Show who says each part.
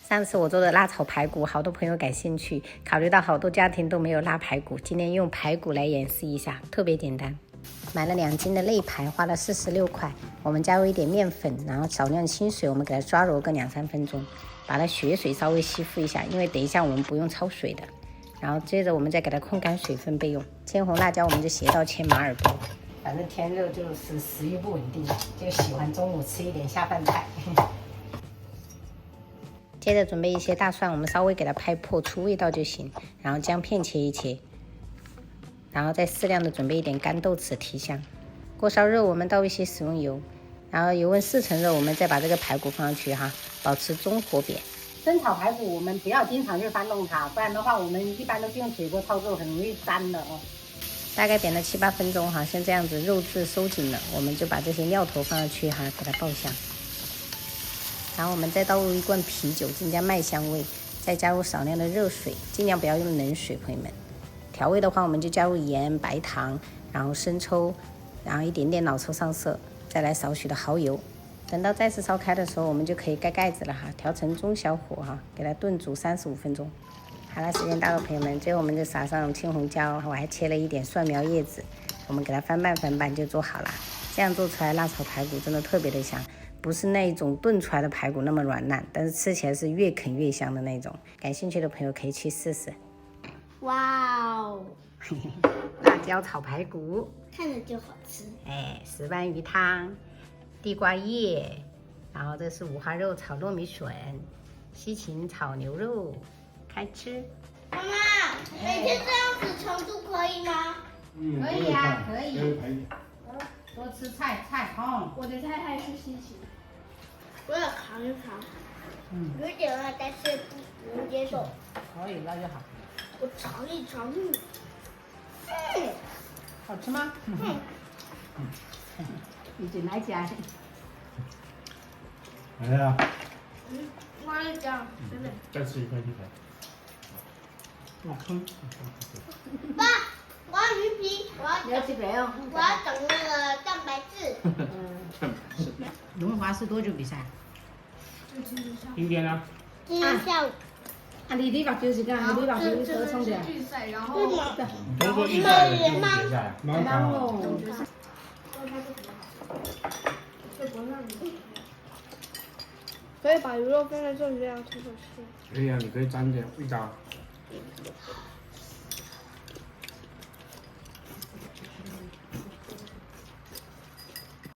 Speaker 1: 上次我做的辣炒排骨，好多朋友感兴趣，考虑到好多家庭都没有腊排骨，今天用排骨来演示一下，特别简单。买了2斤的肋排，花了46块。我们加入一点面粉，然后少量清水，我们给它抓揉个2-3分钟，把它血水稍微吸附一下，因为等一下我们不用焯水的。然后接着我们再给它控干水分备用。千红辣椒我们就斜刀切马耳朵。反正天热就是食欲不稳定，就喜欢中午吃一点下饭菜。接着准备一些大蒜，我们稍微给它拍破出味道就行。然后姜片切一切，然后再适量的准备一点干豆豉提香。锅烧热，我们倒一些食用油，然后油温4成热，我们再把这个排骨放上去哈，保持中火煸。生炒排骨我们不要经常去翻弄它，不然的话我们一般都是用水锅操作，很容易粘的哦。大概煸了7-8分钟哈，像这样子肉质收紧了，我们就把这些料头放上去哈，给它爆香。然后我们再倒入1罐啤酒，增加麦香味，再加入少量的热水，尽量不要用冷水，朋友们。调味的话，我们就加入盐、白糖，然后生抽，然后一点点老抽上色，再来少许的蚝油。等到再次烧开的时候，我们就可以盖盖子了哈，调成中小火哈，给它炖煮35分钟。好了，时间到了，朋友们，最后我们就撒上青红椒，我还切了一点蒜苗叶子，我们给它翻拌就做好了。这样做出来辣炒排骨真的特别的香。不是那种炖出来的排骨那么软烂，但是吃起来是越啃越香的那种。感兴趣的朋友可以去试试。
Speaker 2: 哇哦，
Speaker 1: 辣椒炒排骨，
Speaker 2: 看着就好吃。
Speaker 1: 哎，石斑鱼汤，地瓜叶，然后这是五花肉炒糯米笋，西芹炒牛肉，开吃。
Speaker 2: 妈妈，每天这样子程度可以吗？
Speaker 1: 可以啊，可以。多吃菜哦。
Speaker 2: 我的菜还是西芹。我要尝一尝，有点辣，但是不能接受。
Speaker 1: 可以，那就好。
Speaker 2: 我尝一尝，
Speaker 1: 好吃吗？你进来夹。
Speaker 3: 来呀！
Speaker 2: 我来讲，真的。
Speaker 3: 再吃一块地方。
Speaker 1: 老坑。
Speaker 2: 爸，我要鱼皮，
Speaker 1: 你要吃白哦。
Speaker 2: 我要整那个蛋白质。
Speaker 1: 龙华是多久比赛？
Speaker 3: 今天呢？
Speaker 2: 今天下午。
Speaker 1: 你把就是这样，你把就是说冲的。
Speaker 4: 预赛，然后
Speaker 3: 通过预赛的决赛，
Speaker 1: 然后。
Speaker 4: 可以把鱼肉放在这里，这样吃着吃。
Speaker 3: 可以啊，你可以沾点味道。